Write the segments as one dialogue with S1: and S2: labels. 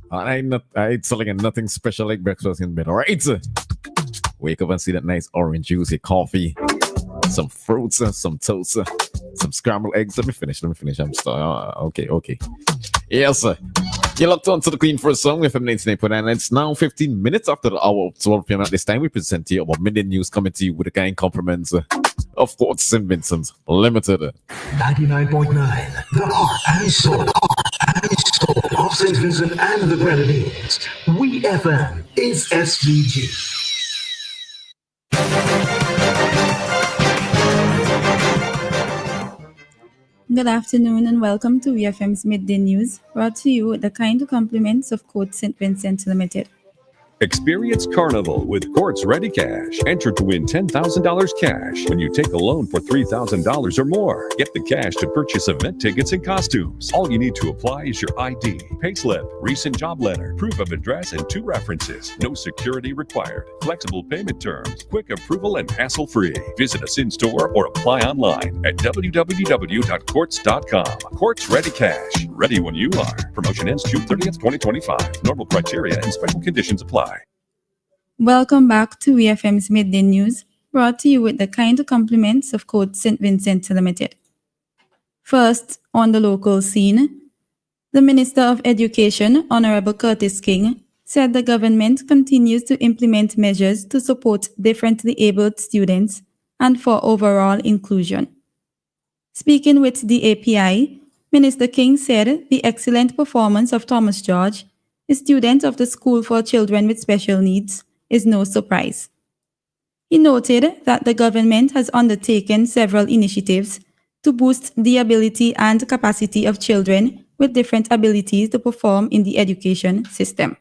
S1: It's like a nothing special like breakfast in bed. All right, wake up and see that nice orange juice, your coffee, some fruits, some toast, some scrambled eggs. Let me finish. I'm sorry. Okay. Yes, sir. You locked on to the Queen for a song with FM 99.9. It's now 15 minutes after the hour of 12 p.m. At this time, we present to you our midday news coming to you with the kind compliments of course, St. Vincent's Limited.
S2: 99.9, the heart and soul of St. Vincent and the Grenadines. We FM is SVG.
S3: Good afternoon and welcome to VFM's Midday News, brought to you with the kind compliments of Court St. Vincent Limited.
S4: Experience Carnival with Quartz Ready Cash. Enter to win $10,000 cash when you take a loan for $3,000 or more. Get the cash to purchase event tickets and costumes. All you need to apply is your ID, payslip, recent job letter, proof of address, and 2 references. No security required. Flexible payment terms, quick approval, and hassle-free. Visit us in-store or apply online at www.quartz.com. Quartz Ready Cash. Ready when you are. Promotion ends June 30th, 2025. Normal criteria and special conditions apply.
S3: Welcome back to VFM's Midday News, brought to you with the kind compliments of Court St. Vincent Limited. First, on the local scene, the Minister of Education, Honorable Curtis King, said the government continues to implement measures to support differently abled students and for overall inclusion. Speaking with the API, Minister King said the excellent performance of Thomas George, a student of the School for Children with Special Needs, is no surprise. He noted that the government has undertaken several initiatives to boost the ability and capacity of children with different abilities to perform in the education system.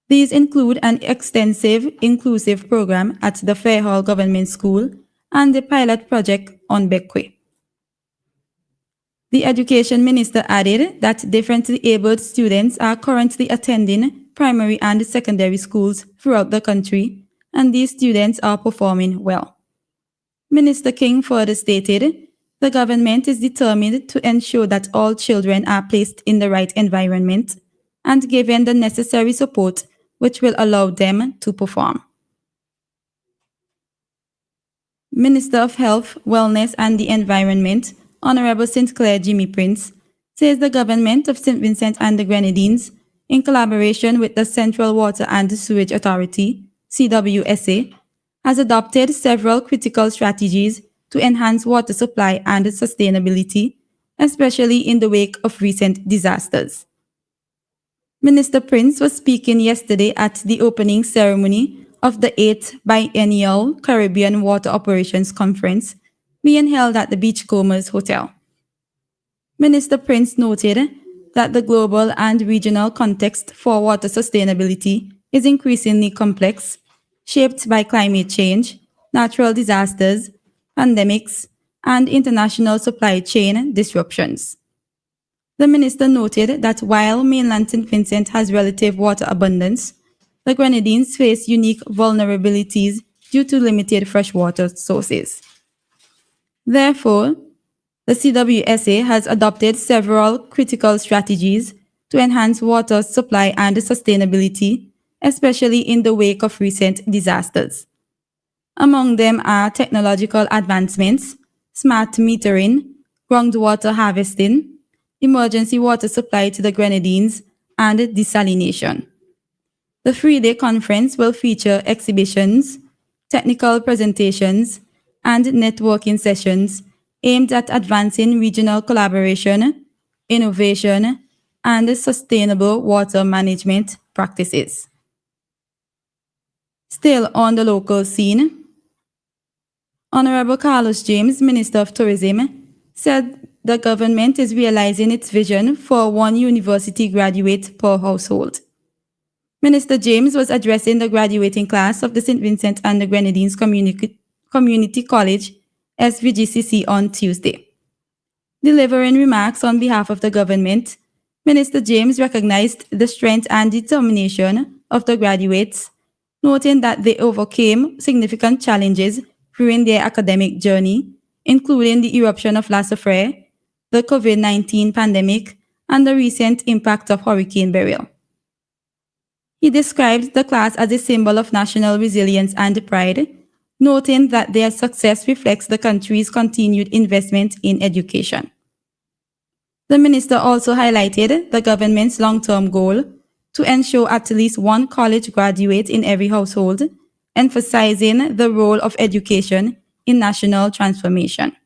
S3: These include an extensive inclusive program at the Fairhall Government School and the pilot project on Bequia. The Education Minister added that differently abled students are currently attending primary and secondary schools throughout the country, and these students are performing well. Minister King further stated, the government is determined to ensure that all children are placed in the right environment and given the necessary support which will allow them to perform. Minister of Health, Wellness and the Environment, Honorable St. Clair Jimmy Prince, says the government of St. Vincent and the Grenadines, in collaboration with the Central Water and Sewage Authority, CWSA, has adopted several critical strategies to enhance water supply and sustainability, especially in the wake of recent disasters. Minister Prince was speaking yesterday at the opening ceremony of the 8th Biennial Caribbean Water Operations Conference being held at the Beachcombers Hotel. Minister Prince noted that the global and regional context for water sustainability is increasingly complex, shaped by climate change, natural disasters, pandemics, and international supply chain disruptions. The minister noted that while mainland St. Vincent has relative water abundance, the Grenadines face unique vulnerabilities due to limited freshwater sources. Therefore, the CWSA has adopted several critical strategies to enhance water supply and sustainability, especially in the wake of recent disasters. Among them are technological advancements, smart metering, groundwater harvesting, emergency water supply to the Grenadines, and desalination. The 3-day conference will feature exhibitions, technical presentations, and networking sessions aimed at advancing regional collaboration, innovation, and sustainable water management practices. Still on the local scene, Honorable Carlos James, Minister of Tourism, said the government is realizing its vision for 1 university graduate per household. Minister James was addressing the graduating class of the St. Vincent and the Grenadines Community College, SVGCC, on Tuesday. Delivering remarks on behalf of the government, Minister James recognized the strength and determination of the graduates, noting that they overcame significant challenges during their academic journey, including the eruption of La Soufrière, the COVID-19 pandemic, and the recent impact of Hurricane Beryl. He described the class as a symbol of national resilience and pride, noting that their success reflects the country's continued investment in education. The minister also highlighted the government's long-term goal to ensure at least one college graduate in every household, emphasizing the role of education in national transformation.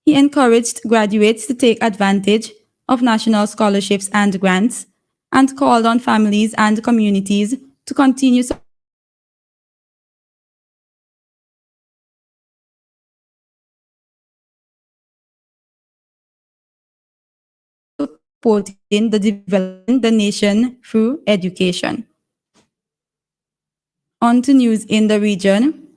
S3: He encouraged graduates to take advantage of national scholarships and grants and called on families and communities to continue supporting the development of the nation through education. On to news in the region.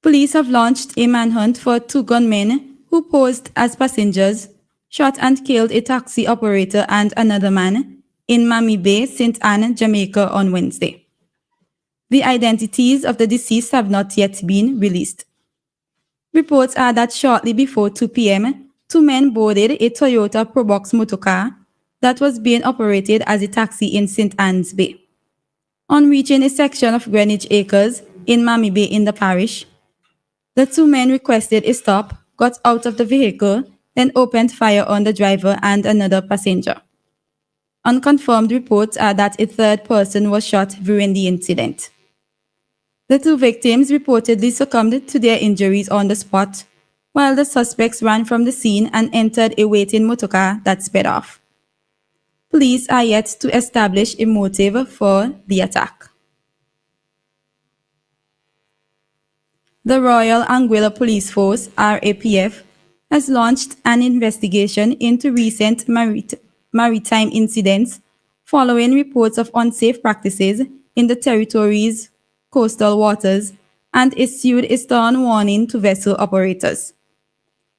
S3: Police have launched a manhunt for two gunmen who posed as passengers, shot and killed a taxi operator and another man in Miami Bay, St. Anne, Jamaica on Wednesday. The identities of the deceased have not yet been released. Reports are that shortly before 2 p.m., two men boarded a Toyota Probox motorcar that was being operated as a taxi in St. Anne's Bay. On reaching a section of Greenwich Acres in Miami Bay in the parish, the two men requested a stop, got out of the vehicle, then opened fire on the driver and another passenger. Unconfirmed reports are that a third person was shot during the incident. The two victims reportedly succumbed to their injuries on the spot, while the suspects ran from the scene and entered a waiting motorcar that sped off. Police are yet to establish a motive for the attack. The Royal Anguilla Police Force, RAPF, has launched an investigation into recent maritime incidents following reports of unsafe practices in the territory's coastal waters and issued a stern warning to vessel operators.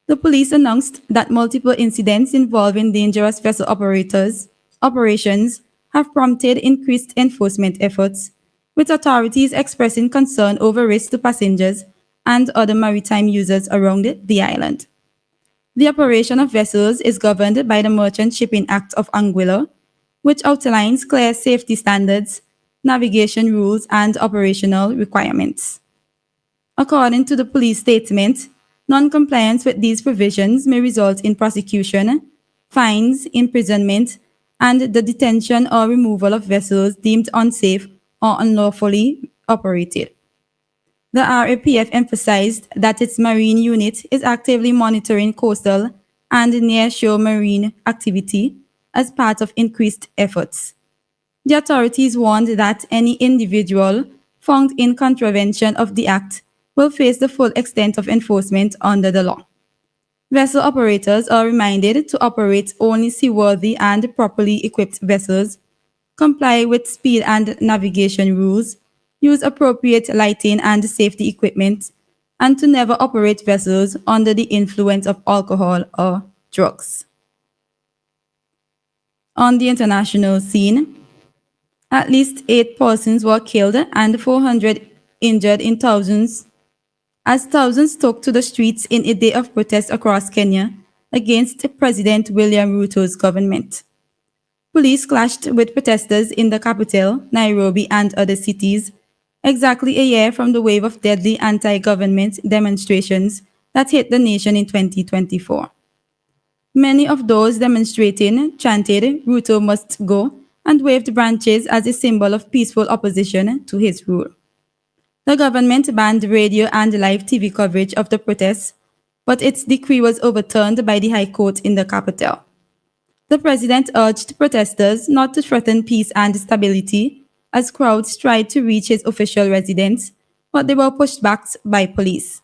S3: The police announced that multiple incidents involving dangerous vessel operations have prompted increased enforcement efforts, with authorities expressing concern over risks to passengers and other maritime users around the island. The operation of vessels is governed by the Merchant Shipping Act of Anguilla, which outlines clear safety standards, navigation rules, and operational requirements. According to the police statement, non-compliance with these provisions may result in prosecution, fines, imprisonment, and the detention or removal of vessels deemed unsafe or unlawfully operated. The RAPF emphasized that its marine unit is actively monitoring coastal and near-shore marine activity as part of increased efforts. The authorities warned that any individual found in contravention of the Act will face the full extent of enforcement under the law. Vessel operators are reminded to operate only seaworthy and properly equipped vessels, comply with speed and navigation rules, use appropriate lighting and safety equipment, and to never operate vessels under the influence of alcohol or drugs. On the international scene, at least 8 persons were killed and 400 injured as thousands took to the streets in a day of protest across Kenya against President William Ruto's government. Police clashed with protesters in the capital, Nairobi, and other cities, exactly a year from the wave of deadly anti-government demonstrations that hit the nation in 2024. Many of those demonstrating chanted, "Ruto must go," and waved branches as a symbol of peaceful opposition to his rule. The government banned radio and live TV coverage of the protests, but its decree was overturned by the High Court in the capital. The president urged protesters not to threaten peace and stability as crowds tried to reach his official residence, but they were pushed back by police.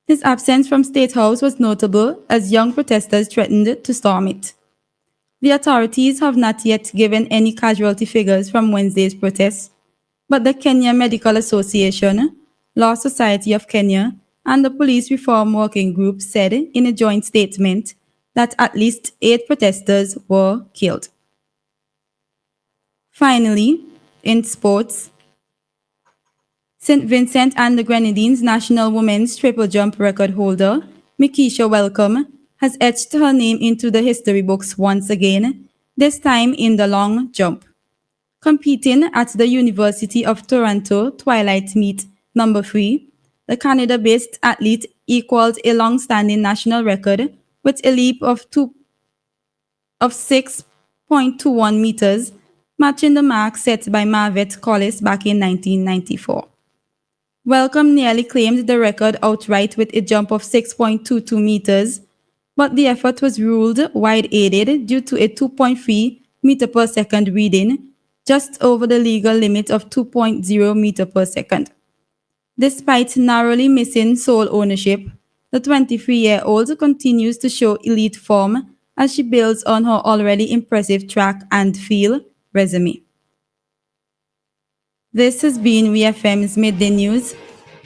S3: His absence from State House was notable as young protesters threatened to storm it. The authorities have not yet given any casualty figures from Wednesday's protests, but the Kenya Medical Association, Law Society of Kenya, and the Police Reform Working Group said in a joint statement that at least 8 protesters were killed. Finally, in sports, St. Vincent and the Grenadines national women's triple jump record holder, Mikisha Welcome, has etched her name into the history books once again, this time in the long jump. Competing at the University of Toronto Twilight Meet number 3, the Canada-based athlete equaled a long-standing national record with a leap of 6.21 meters, matching the mark set by Marvette Collis back in 1994. Welcome nearly claimed the record outright with a jump of 6.22 meters, but the effort was ruled wide-aided due to a 2.3 meter per second reading, just over the legal limit of 2.0 meter per second. Despite narrowly missing sole ownership, the 23-year-old continues to show elite form as she builds on her already impressive track and field resume. This has been WeFM's Midday News.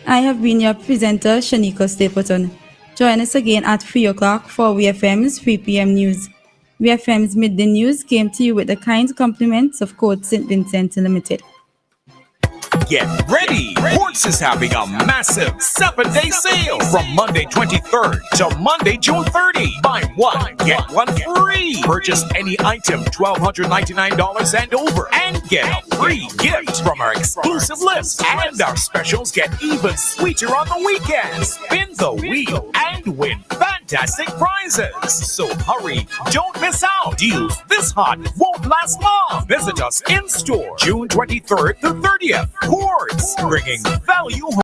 S3: I have been your presenter, Shanika Stapleton. Join us again at 3 o'clock for WeFM's 3 p.m. news. WeFM's Midday News came to you with the kind compliments of Court St. Vincent Limited.
S5: Get ready! Quartz is having a massive 7-day sale from Monday 23rd to Monday June 30. Buy one, get one free. Purchase any item $1,299 and over and get a free gift from our exclusive list. And our specials get even sweeter on the weekends. Spin the wheel and win fantastic prizes. So hurry, don't miss out. Deals this hot won't last long. Visit us in store June 23rd to 30th. Quartz, bringing value home.